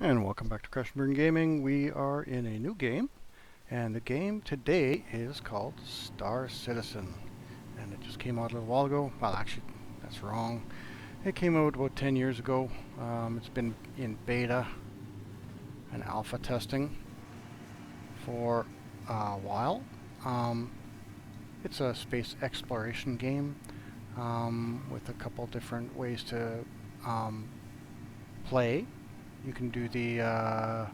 And welcome back to Crash and Burn Gaming. We are in a new game, and the game today is called Star Citizen. And it just came out a little while ago. Well, actually, that's wrong. It came out about 10 years ago. It's been in beta and alpha testing for a while. It's a space exploration game with a couple different ways to play. You can do the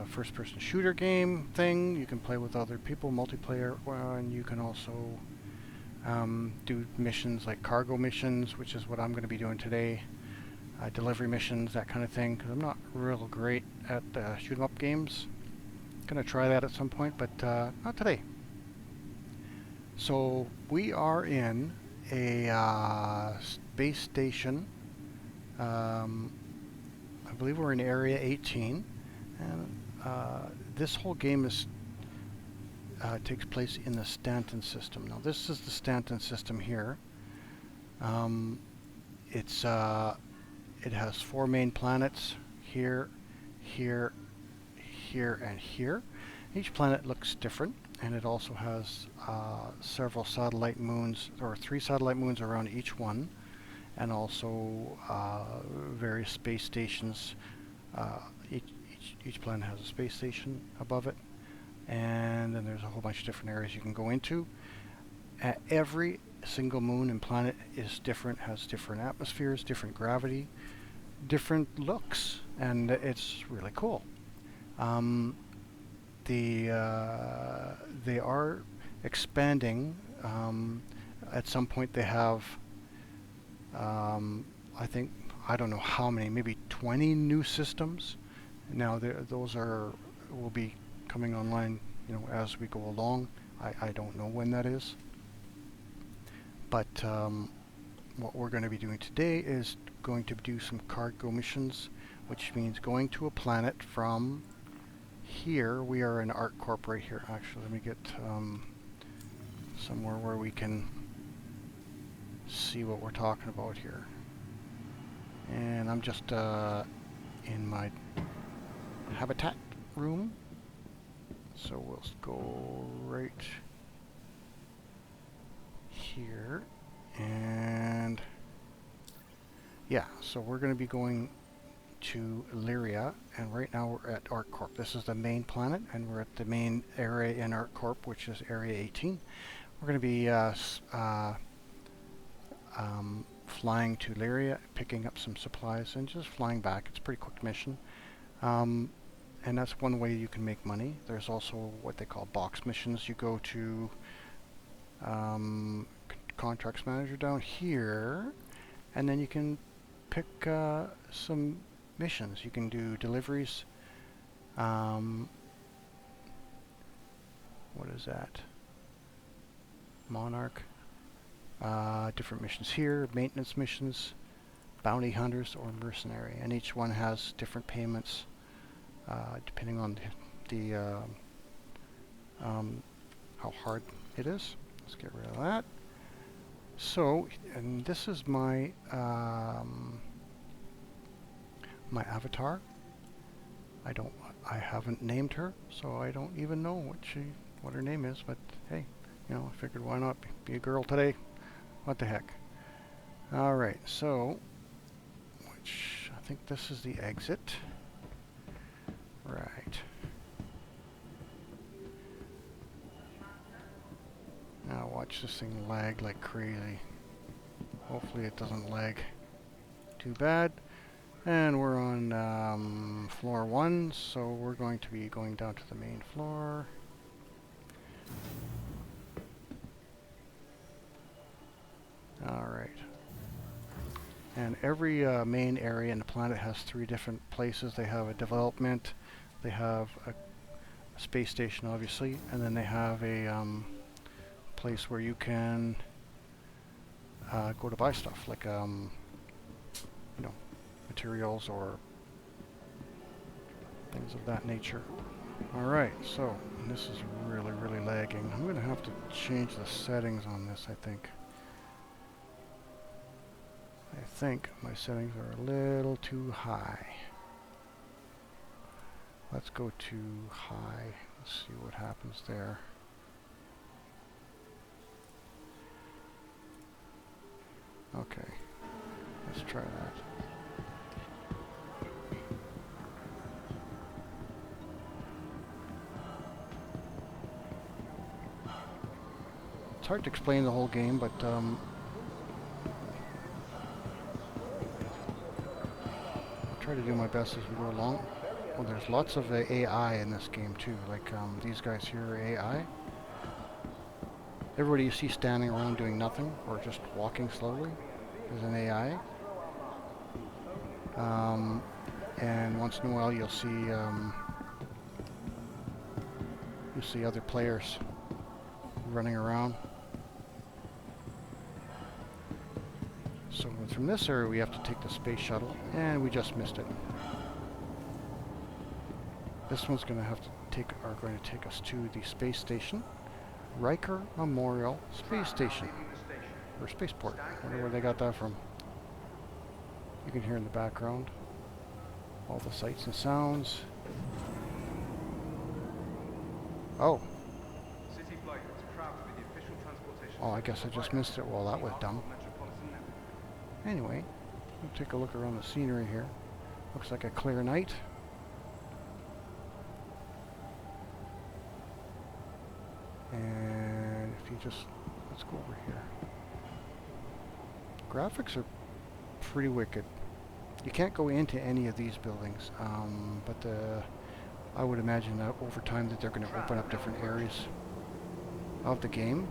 first-person shooter game thing. You can play with other people, multiplayer, and you can also do missions like cargo missions, which is what I'm going to be doing today. Delivery missions, that kind of thing. Because I'm not real great at shoot 'em up games. Gonna try that at some point, but not today. So we are in a space station. I believe we're in Area 18, and this whole game takes place in the Stanton system. Now, this is the Stanton system here. It has 4 main planets here, here, here, and here. Each planet looks different, and it also has several satellite moons, or 3 satellite moons around each one, and also various space stations. Each planet has a space station above it, and then there's a whole bunch of different areas you can go into. Every single moon and planet is different, has different atmospheres, different gravity, different looks, and it's really cool. They are expanding. At some point they have I don't know how many, maybe 20 new systems. Now those will be coming online, as we go along. I don't know when that is. But what we're going to be doing today is going to do some cargo missions, which means going to a planet from here. We are in ArcCorp right here. Actually, let me get somewhere where we can see what we're talking about here. And I'm just in my habitat room, so we'll go right here. And yeah, so we're going to be going to Lyria, and right now we're at ArcCorp. This is the main planet, and we're at the main area in ArcCorp, which is Area 18. We're going to be flying to Lyria, picking up some supplies, and just flying back. It's a pretty quick mission. And that's one way you can make money. There's also what they call box missions. You go to contracts manager down here, and then you can pick some missions. You can do deliveries. What is that? Monarch. Different missions here, maintenance missions, bounty hunters, or mercenary, and each one has different payments depending on how hard it is. Let's get rid of that. So, and this is my my avatar. I haven't named her, so I don't even know what her name is. But hey, I figured why not be a girl today. What the heck? Alright, so, I think this is the exit. Right. Now watch this thing lag like crazy. Hopefully it doesn't lag too bad. And we're on floor 1, so we're going to be going down to the main floor. Alright. And every main area in the planet has 3 different places. They have a development, they have a space station obviously, and then they have a place where you can go to buy stuff like materials or things of that nature. Alright, so this is really lagging. I'm going to have to change the settings on this, I think. I think my settings are a little too high. Let's go to high. Let's see what happens there. Okay, let's try that. It's hard to explain the whole game, but try to do my best as we go along. Well, there's lots of AI in this game too, like these guys here are AI. Everybody you see standing around doing nothing or just walking slowly is an AI. And once in a while you'll see other players running around. So from this area we have to take the space shuttle, and we just missed it. This one's going to take us to the space station, Riker Memorial Space Station, or Spaceport. I wonder where they got that from. You can hear in the background all the sights and sounds. Oh. Oh, I guess I just missed it. Well, that was dumb. Anyway, we'll take a look around the scenery here. Looks like a clear night. And if you just, let's go over here. Graphics are pretty wicked. You can't go into any of these buildings, but I would imagine that over time that they're going to open up different areas of the game.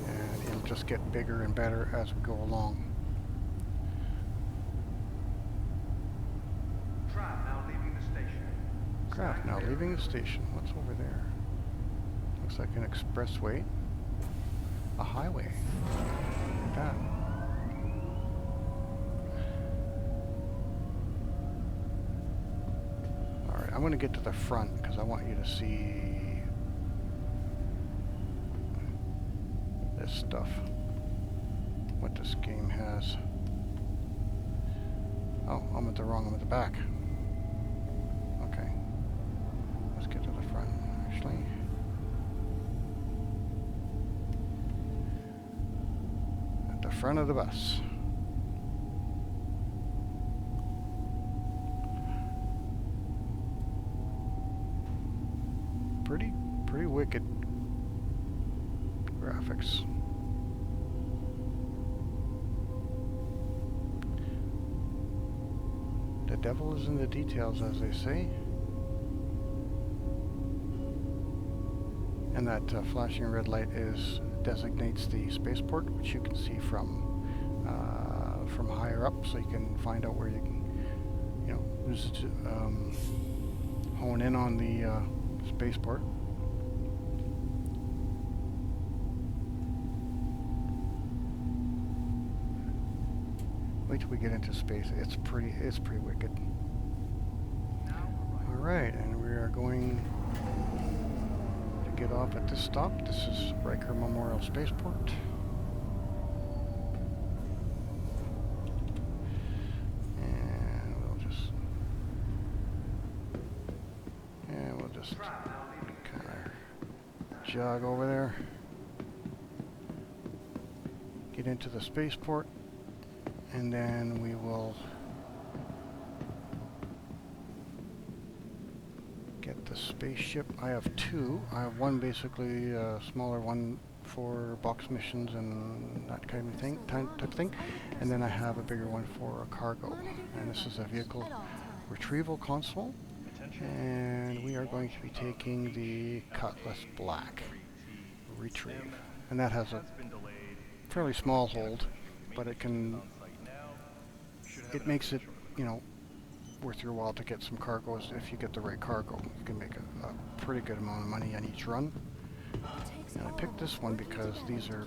And it'll just get bigger and better as we go along. Craft now leaving the station. What's over there? Looks like an expressway. A highway. Like that. Alright, I'm going to get to the front because I want you to see this stuff. What this game has. Oh, I'm at the back. Okay. Let's get to the front, actually. At the front of the bus. Pretty wicked graphics. The devil is in the details, as they say. And that flashing red light designates the spaceport, which you can see from higher up, so you can find out where you can, hone in on the spaceport. Wait till we get into space. It's pretty wicked. All right, and we are going to get off at this stop. This is Riker Memorial Spaceport. And we'll just kind of jog over there. Get into the spaceport. And then we will get the spaceship. I have two. I have one basically a smaller one for box missions and that kind of thing, type of thing. And then I have a bigger one for a cargo. And this is a vehicle retrieval console. And we are going to be taking the Cutlass Black Retrieve. And that has a fairly small hold, but it makes it, worth your while to get some cargoes. If you get the right cargo, you can make a pretty good amount of money on each run. And I picked this one because these are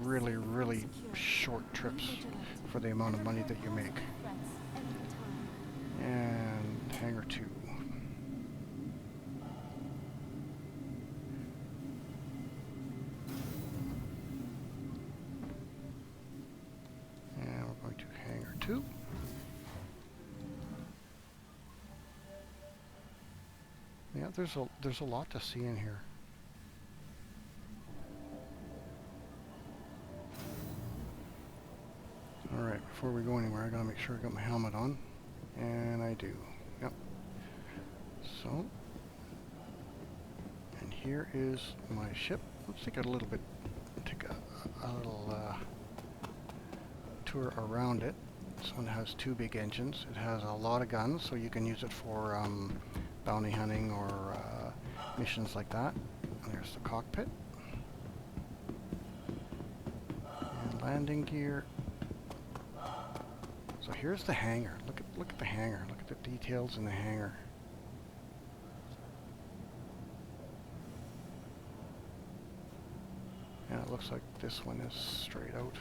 really, really short trips for the amount of money that you make. And Hangar 2. And we're going to Hangar 2. Yeah, there's a lot to see in here. Alright, before we go anywhere, I gotta make sure I got my helmet on. And I do. Yep. So, and here is my ship. Let's take a little bit, take a little tour around it. This one has 2 big engines. It has a lot of guns, so you can use it for bounty hunting or missions like that. And there's the cockpit. And landing gear. So here's the hangar. Look at the hangar. Look at the details in the hangar. And it looks like this one is straight out.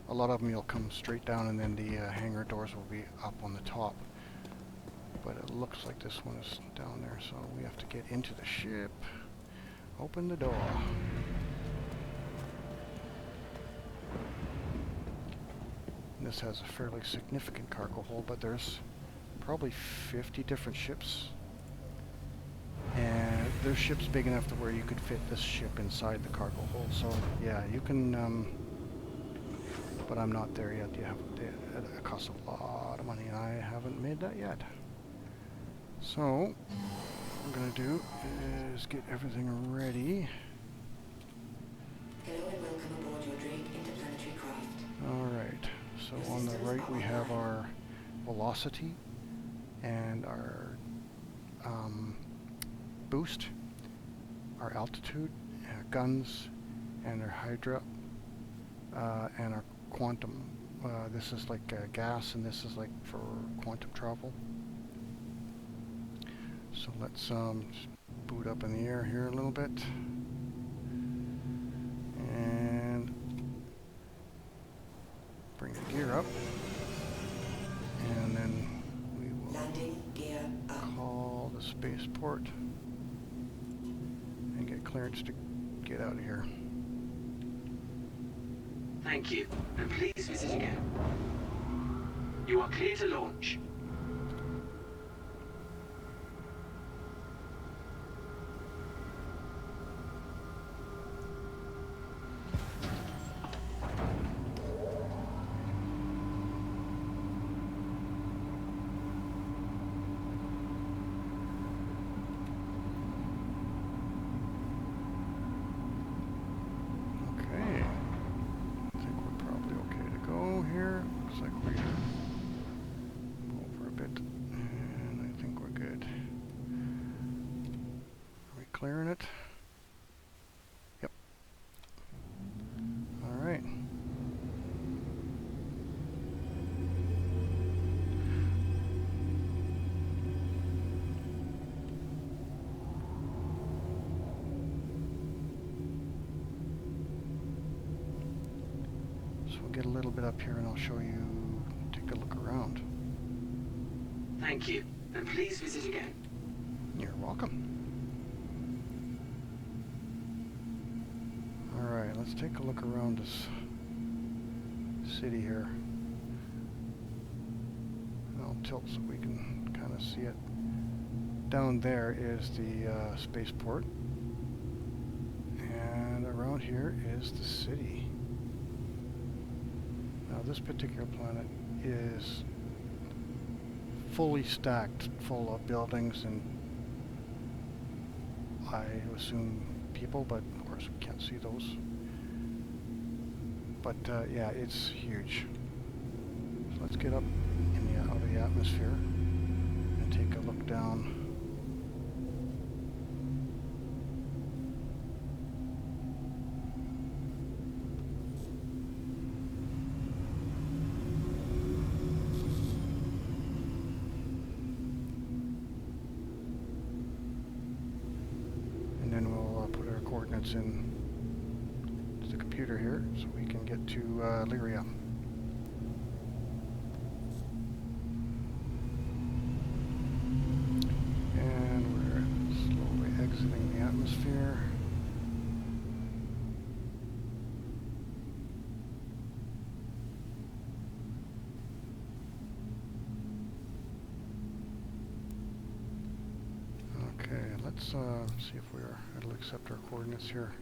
A lot of them you'll come straight down and then the hangar doors will be up on the top. But it looks like this one is down there, so we have to get into the ship. Open the door. And this has a fairly significant cargo hold, but there's probably 50 different ships. And there's ships big enough to where you could fit this ship inside the cargo hold. So yeah, you can, but I'm not there yet. It costs a lot of money and I haven't made that yet. So what I'm going to do is get everything ready. Hello and welcome aboard your Drake interplanetary craft. Alright, so on the right we have our velocity and our boost, our altitude, guns, and our hydra, and our quantum. This is like gas, and this is like for quantum travel. So let's just boot up in the air here a little bit. And bring the gear up. And then we will Landing gear up. call the spaceport and get clearance to get out of here. Thank you, and please visit again. You are clear to launch. Clearing it. Yep. All right. So we'll get a little bit up here and I'll show you, take a look around. Thank you, and please visit again. You're welcome. Alright, let's take a look around this city here. And I'll tilt so we can kind of see it. Down there is the spaceport. And around here is the city. Now this particular planet is fully stacked full of buildings and I assume people, but of course we can't see those. But yeah, it's huge. So let's get up in the out of the atmosphere and take a look down. And then we'll put our coordinates in the computer here so we can get to Lyria. And we're slowly exiting the atmosphere. Okay. let's see if it'll accept our coordinates here.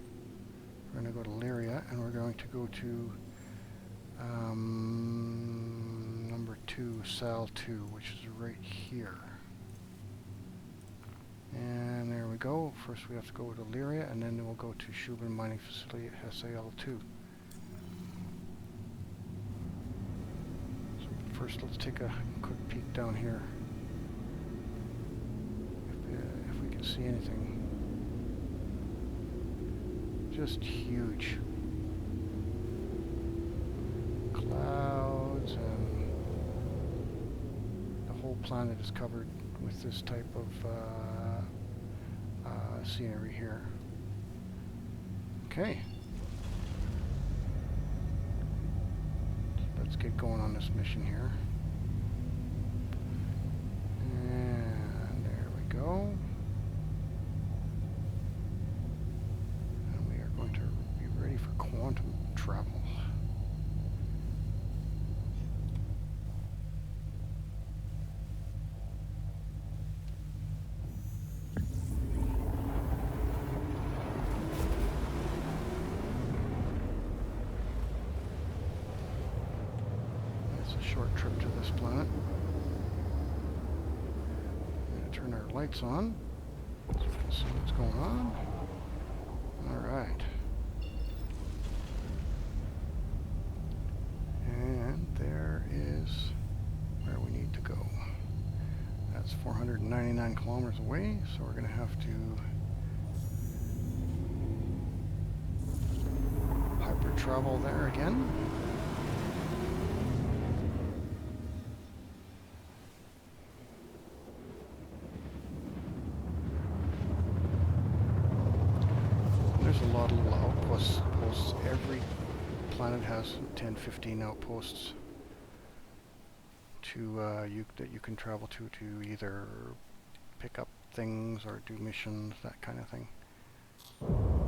We're going to go to Lyria, and we're going to go to number 2, Sal 2, which is right here. And there we go. First we have to go to Lyria, and then we'll go to Shubin Mining Facility at SAL2. So first let's take a quick peek down here. If we can see anything. Just huge. Clouds, and the whole planet is covered with this type of scenery here. Okay. Let's get going on this mission here. And there we go. And we are going to be ready for quantum travel. Short trip to this planet. I'm going to turn our lights on so we can see what's going on. Alright. And there is where we need to go. That's 499 kilometers away, so we're going to have to hyper travel there again. There's a lot of little outposts. Every planet has 10-15 outposts that you can travel to either pick up things or do missions, that kind of thing. Alright.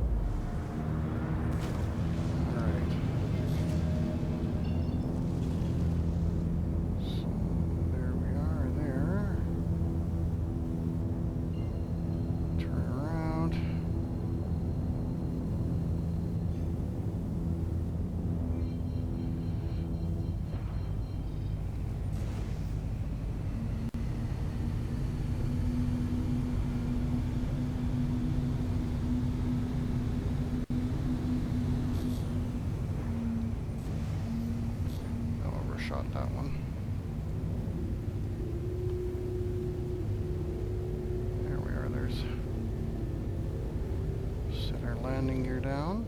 So there we are there. Turn around. Shot that one. There we are. There's set our landing gear down.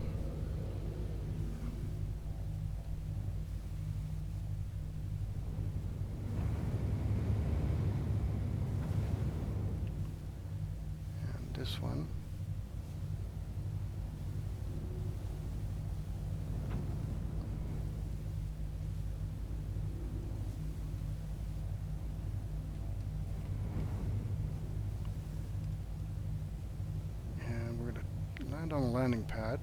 And this one. On a landing pad,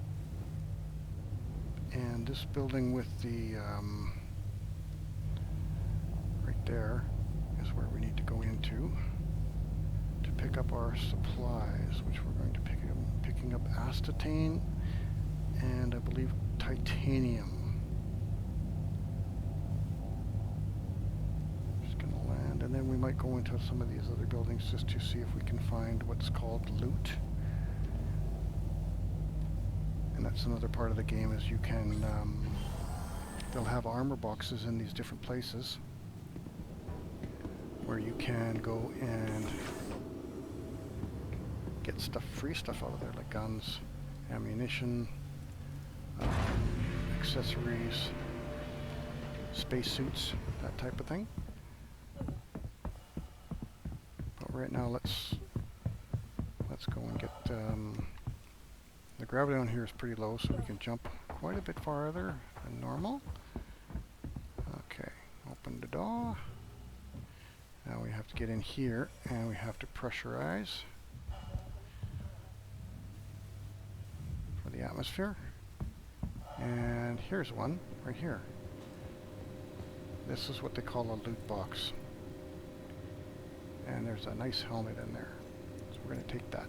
and this building with the right there is where we need to go into to pick up our supplies, which we're going to picking up astatine and I believe titanium. Just gonna land, and then we might go into some of these other buildings just to see if we can find what's called loot. And that's another part of the game, is you can, they'll have armor boxes in these different places where you can go and get free stuff out of there, like guns, ammunition, accessories, spacesuits, that type of thing. But right now let's go and get, the gravity on here is pretty low, so we can jump quite a bit farther than normal. Okay, open the door. Now we have to get in here, and we have to pressurize for the atmosphere. And here's one, right here. This is what they call a loot box. And there's a nice helmet in there. So we're going to take that.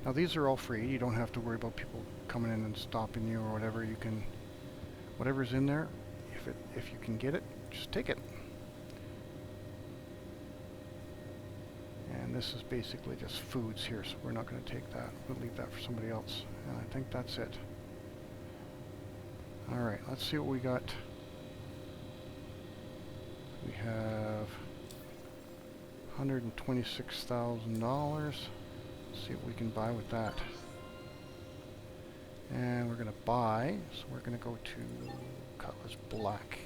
Now these are all free. You don't have to worry about people coming in and stopping you or whatever. You can, whatever's in there, if you can get it, just take it. And this is basically just foods here, so we're not going to take that. We'll leave that for somebody else. And I think that's it. Alright, let's see what we got. We have $126,000. See what we can buy with that. And we're going to buy, so we're going to go to Cutlass Black.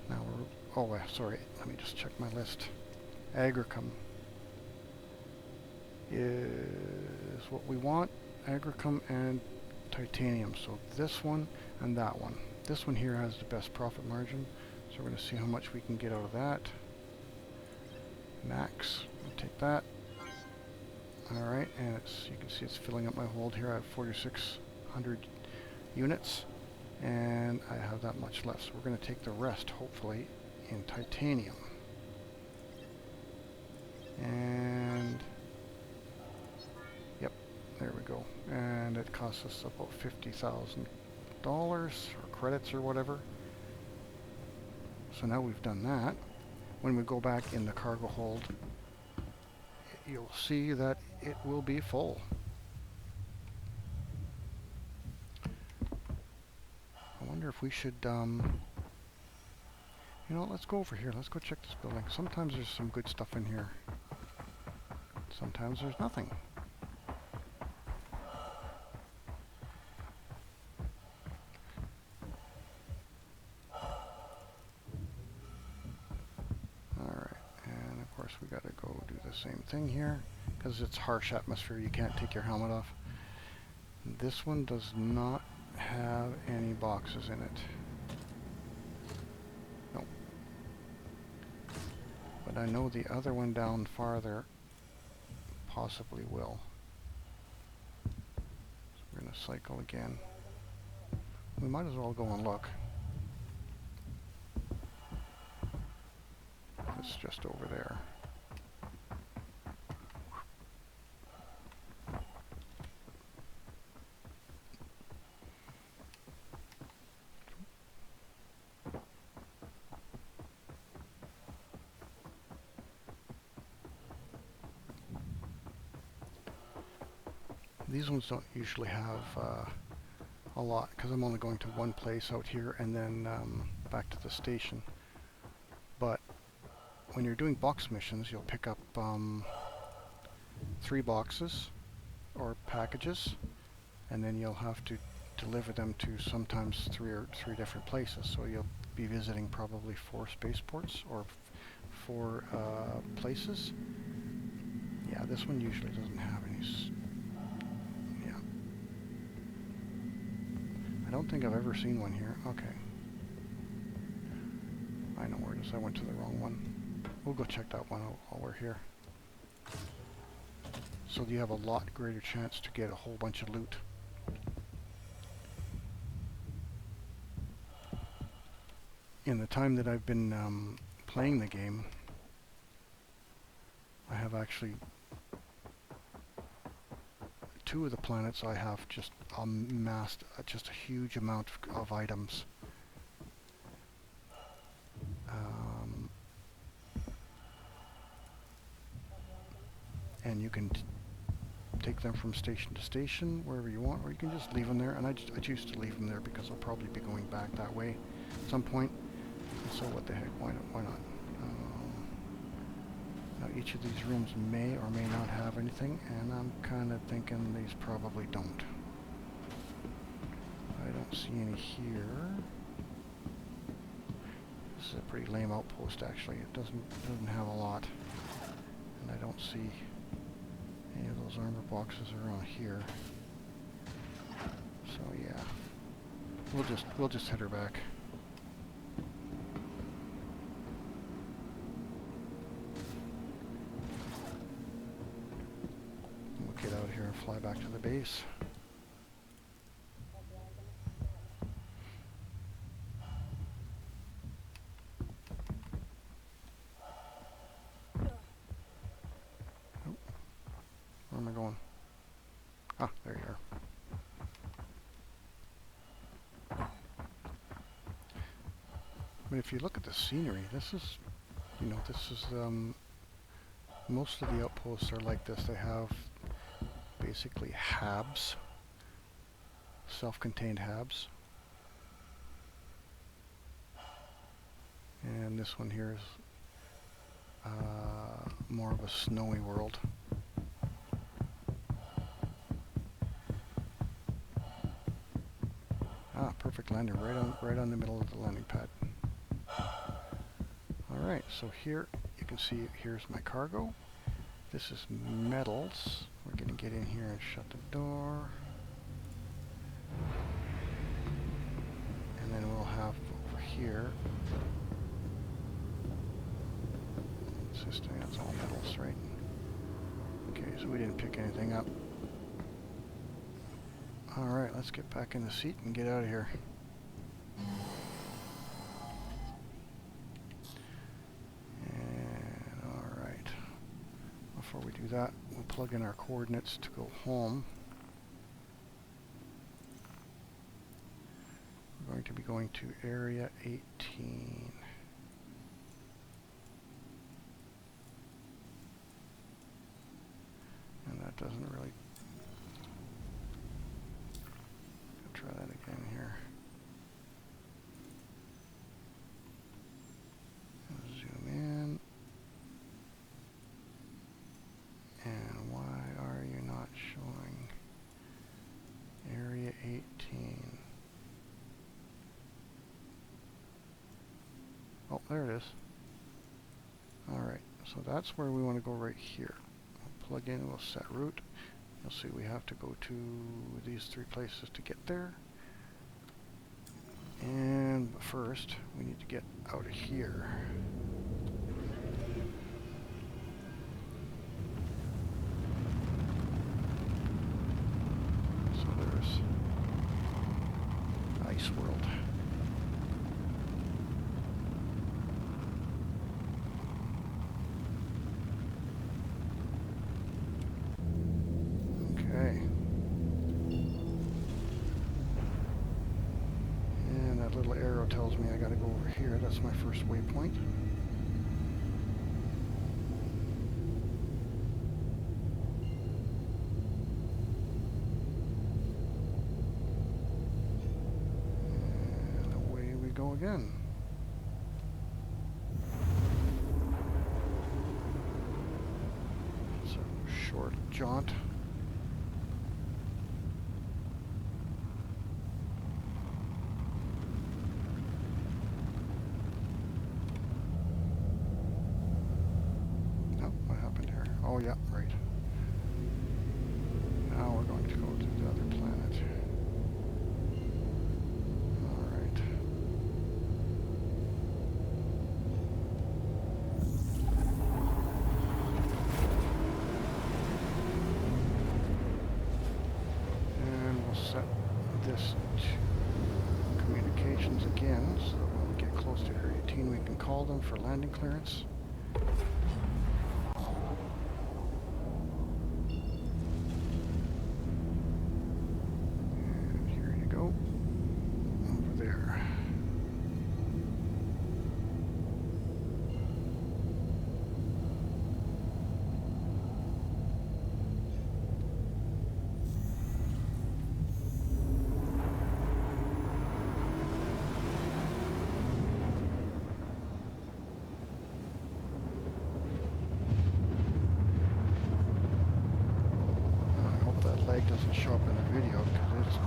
Now we're, oh sorry, let me just check my list. Agricum is what we want. Agricum and titanium. So this one and that one. This one here has the best profit margin. So we're going to see how much we can get out of that. Max, we'll take that. Alright, and it's, you can see it's filling up my hold here. I have 4,600 units, and I have that much left. So we're going to take the rest, hopefully, in titanium. And, yep, there we go. And it costs us about $50,000 or credits or whatever. So now we've done that. When we go back in the cargo hold, you'll see that it will be full. I wonder if we should, you know, let's go over here. Let's go check this building. Sometimes there's some good stuff in here. Sometimes there's nothing. We got to go do the same thing here because it's harsh atmosphere. You can't take your helmet off. This one does not have any boxes in it. Nope. But I know the other one down farther possibly will. So we're going to cycle again. We might as well go and look. It's just over there. These ones don't usually have a lot because I'm only going to one place out here and then back to the station. But when you're doing box missions, you'll pick up 3 boxes or packages, and then you'll have to deliver them to sometimes three different places. So you'll be visiting probably 4 spaceports or 4 places. Yeah, this one usually doesn't have any. Yeah, I don't think I've ever seen one here. Okay, I know where it is. I went to the wrong one. We'll go check that one out while we're here. So you have a lot greater chance to get a whole bunch of loot. In the time that I've been playing the game, I have actually 2 of the planets I have just amassed just a huge amount of items. And you can take them from station to station, wherever you want, or you can just leave them there. And I choose to leave them there because I'll probably be going back that way at some point. And so what the heck, why not? Now each of these rooms may or may not have anything, and I'm kind of thinking these probably don't. I don't see any here. This is a pretty lame outpost actually. It doesn't have a lot. And I don't see any of those armor boxes around here. So yeah. We'll just head her back. We'll get out of here and fly back to the base. mean, if you look at the scenery, this is, you know, this is, most of the outposts are like this. They have basically habs, self-contained habs. And this one here is more of a snowy world. Ah, perfect landing, right on the middle of the landing pad. Alright, so here you can see, here's my cargo. This is metals. We're going to get in here and shut the door. And then we'll have over here, it's just, that's all metals, right? Okay, so we didn't pick anything up. Alright, let's get back in the seat and get out of here. And alright, before we do that, we'll plug in our coordinates to go home. We're going to be going to area 18. And that doesn't really... Try that again here. Zoom in. And why are you not showing area 18? Oh, there it is. Alright, so that's where we want to go right here. We'll plug in, we'll set route. You'll see we have to go to these 3 places to get there. And first, we need to get out of here. So there's Ice World. Little arrow tells me I gotta go over here. That's my first waypoint. And away we go again. It's a short jaunt. Oh yeah, right. Now we're going to go to the other planet. Alright. And we'll set this to communications again, so that when we get close to Area 18 we can call them for landing clearance. Doesn't show up in the video because it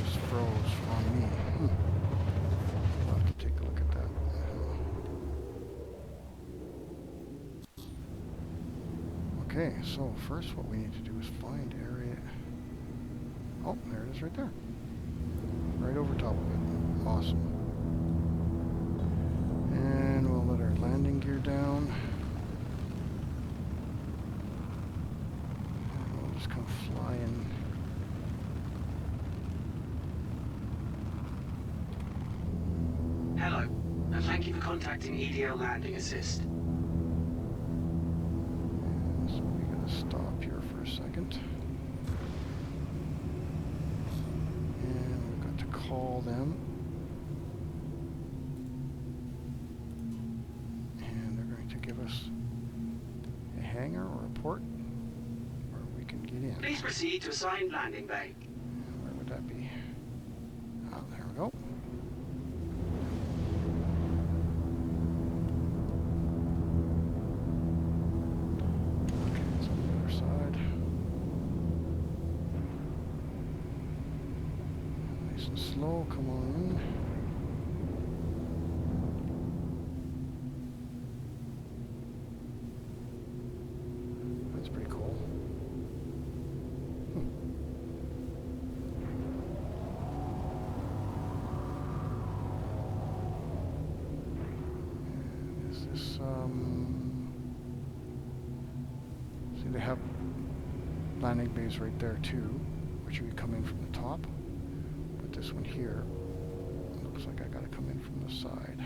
just froze on me. I'll have to take a look at that. Okay, so first what we need to do is find area. Oh, there it is right there. Right over top of it. Awesome. And we'll let our landing gear down. And we'll just come flying. Hello, and thank you for contacting EDL Landing Assist. So we gotta stop here for a second. And we've got to call them. us a hangar or a port where we can get in. Please proceed to assigned landing bay. Where would that be? Oh, there we go. Okay, it's on the other side. Nice and slow, come on in. That's pretty cool. And is this, see, they have landing bays right there too, which would be coming from the top. But this one here, looks like I gotta come in from the side.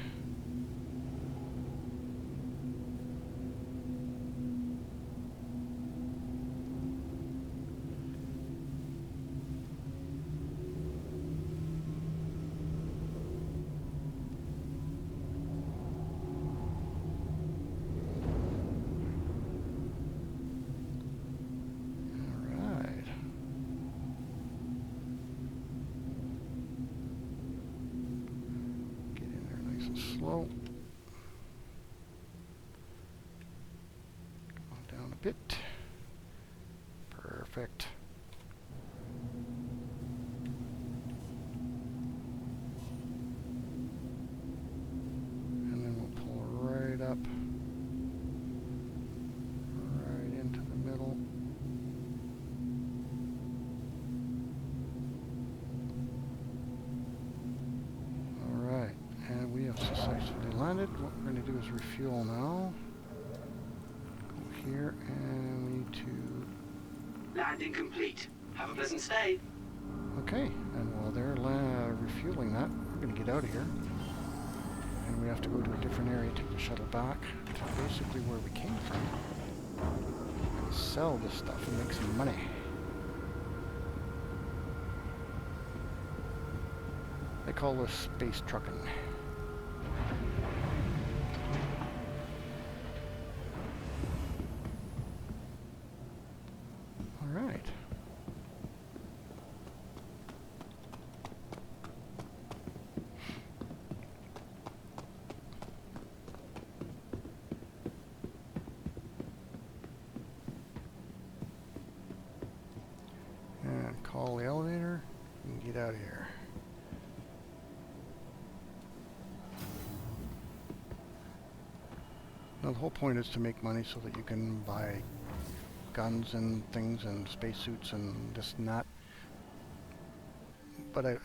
Slow. Come on down a bit. Perfect. And then we'll pull right up, right into the middle. Successfully landed. What we're going to do is refuel now. Go here, and we need to... Landing complete. Have a pleasant stay. Okay, and while they're refueling that, we're going to get out of here. And we have to go to a different area, take the shuttle back to basically where we came from. And sell this stuff and make some money. They call this space trucking. Call the elevator and get out of here. Now the whole point is to make money so that you can buy guns and things and spacesuits and this and that. But I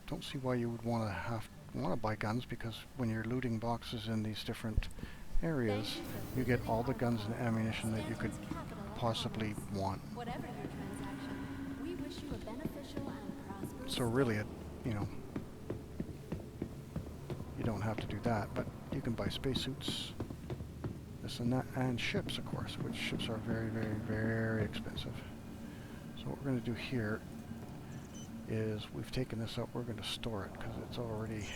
don't see why you would want to buy guns, because when you're looting boxes in these different areas, you get all the guns and ammunition that you could possibly want. So really, you don't have to do that, but you can buy spacesuits, this and that, and ships, of course, which ships are very, very, very expensive. So what we're going to do here is we've taken this up, we're going to store it because it's already...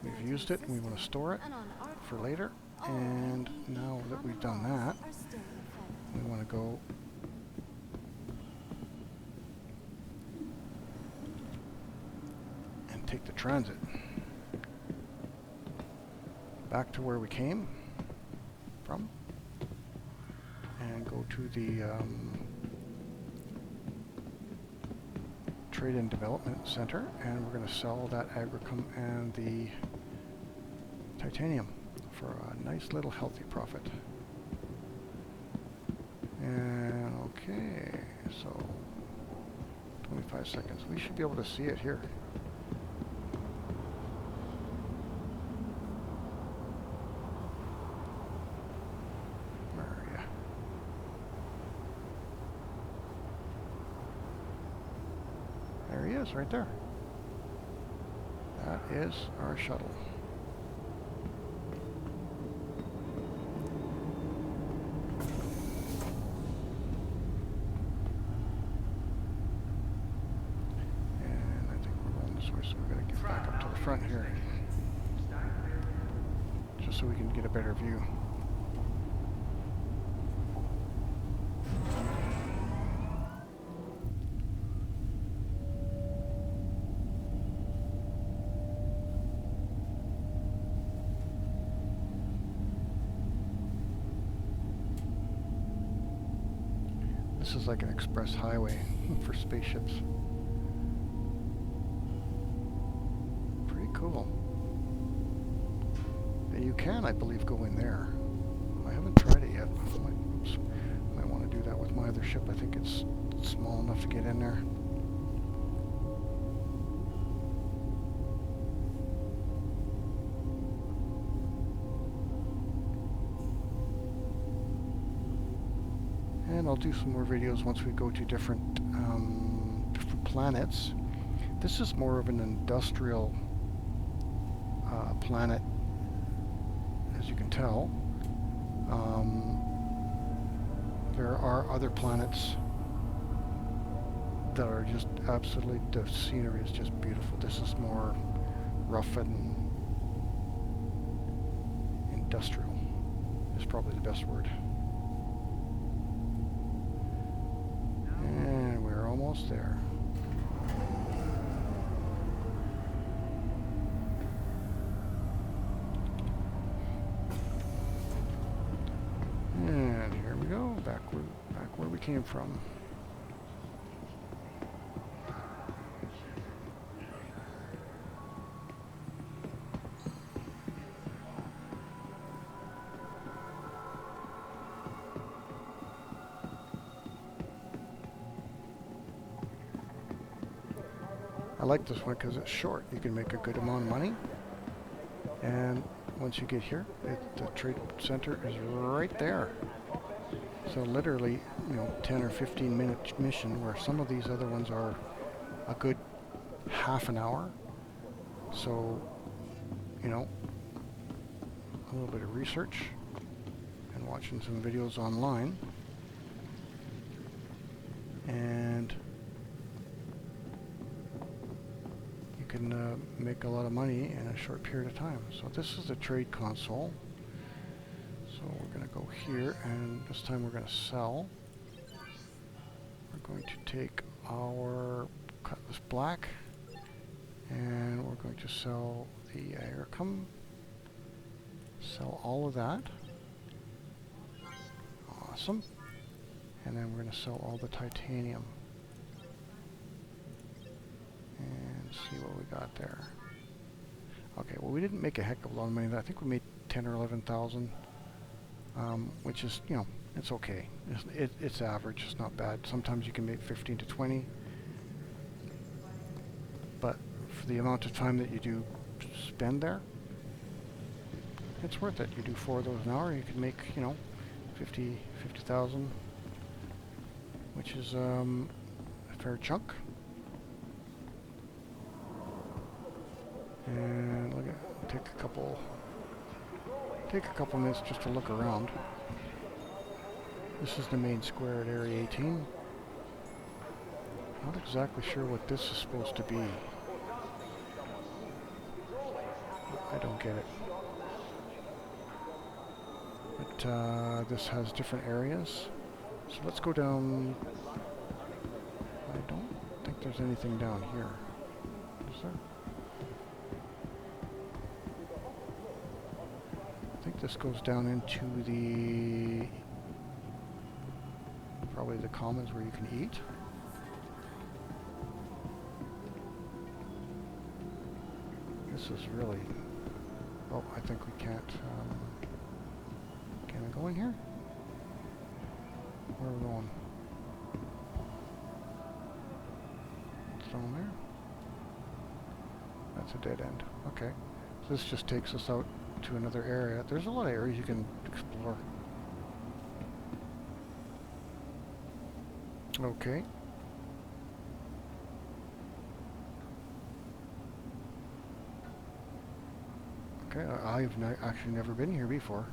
We've used it and we want to store it for later, and now that we've done that, we want to go take the transit back to where we came from and go to the Trade and Development Center, and we're going to sell that agricum and the titanium for a nice little healthy profit. And okay, so 25 seconds. We should be able to see it here. There he is, right there. That is our shuttle. And I think we're going this way, so we're going to get back up to the front here. just so we can get a better view. This is like an express highway for spaceships. Pretty cool. And you can, I believe, go in there. I haven't tried it yet. Might want to do that with my other ship. I think it's small enough to get in there. And I'll do some more videos once we go to different planets. This is more of an industrial planet, as you can tell. There are other planets that are just absolutely, the scenery is just beautiful. This is more rough and industrial, is probably the best word. And we're almost there. And here we go, back where we came from. I like this one because it's short. You can make a good amount of money. And once you get here, the trade center is right there. So literally, 10 or 15 minute mission, where some of these other ones are a good half an hour. So, a little bit of research and watching some videos online. And you can make a lot of money in a short period of time. So this is the trade console. So we're going to go here, and this time we're going to sell. We're going to take our cutlass black, and we're going to sell the aircom. Sell all of that. Awesome. And then we're going to sell all the titanium. And see what we got there. Okay, well, we didn't make a heck of a lot of money. I think we made 10 or 11,000. Which is, it's okay. It's average. It's not bad. Sometimes you can make 15 to 20. But for the amount of time that you do spend there, it's worth it. You do 4 of those an hour, you can make, 50,000, which is a fair chunk. And look at, take a couple minutes just to look around. This is the main square at Area 18. Not exactly sure what this is supposed to be. I don't get it. But this has different areas. So let's go down. I don't think there's anything down here. Is there? I think this goes down into the probably the commons where you can eat. This is really, oh, I think we can't, can I go in here? Where are we going? It's down there? That's a dead end. Okay. So this just takes us out to another area. There's a lot of areas you can explore. Okay. Okay, I've actually never been here before.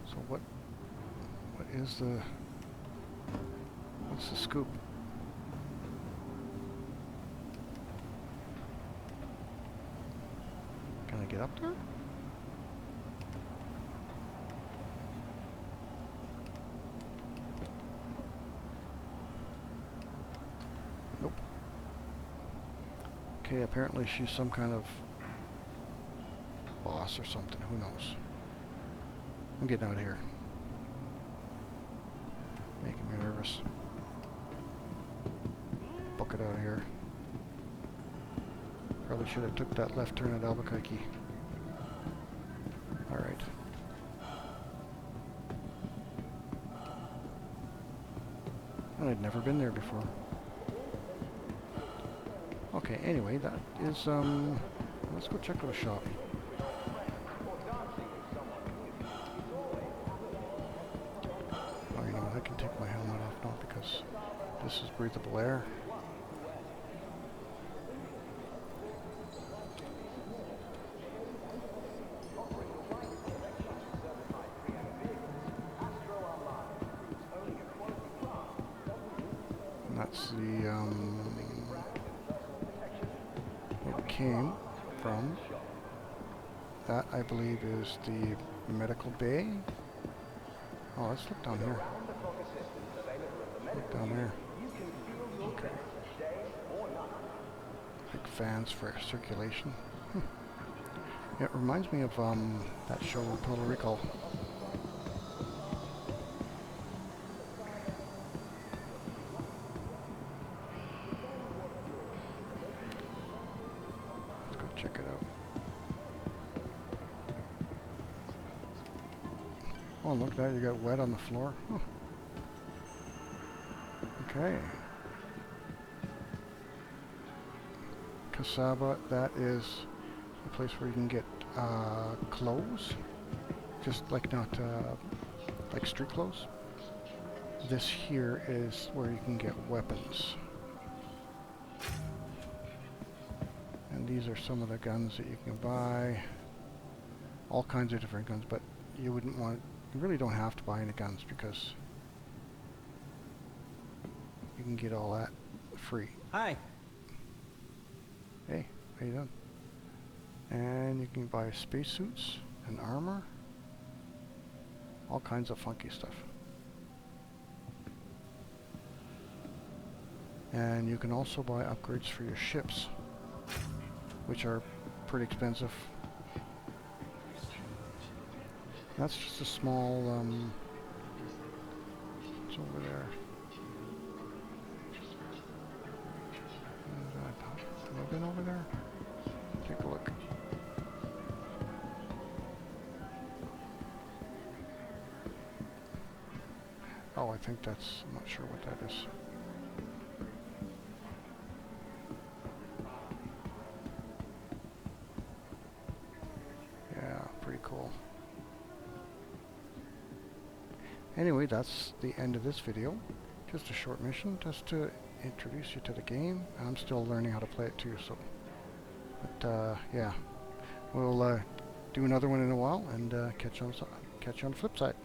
So what is what's the scoop? Can I get up there? Okay, apparently she's some kind of boss or something. Who knows? I'm getting out of here. Making me nervous. Book it out of here. Probably should have took that left turn at Albuquerque. Alright. And I'd never been there before. Okay, anyway, that is, let's go check out a shop. Oh, you know what, I can take my helmet off now because this is breathable air. And that's the, it came from. That, I believe, is the medical bay. Oh, let's look down here. Look down there. Okay. Big fans for circulation. It reminds me of that show Total Recall. Let's go check it out. Oh, look at that, you got wet on the floor. Huh. Okay. Casaba, that is a place where you can get clothes. Just like not like street clothes. This here is where you can get weapons. And these are some of the guns that you can buy. All kinds of different guns, but you wouldn't want, you really don't have to buy any guns because you can get all that free. Hi. Hey, how you doing? And you can buy spacesuits and armor. All kinds of funky stuff. And you can also buy upgrades for your ships, which are pretty expensive. That's just a small, it's over there. Have I been over there? Take a look. Oh, I think that's, I'm not sure what that is. Yeah, pretty cool. Anyway, that's the end of this video. Just a short mission, just to introduce you to the game. I'm still learning how to play it too, so. But yeah, we'll do another one in a while and catch you on the flip side.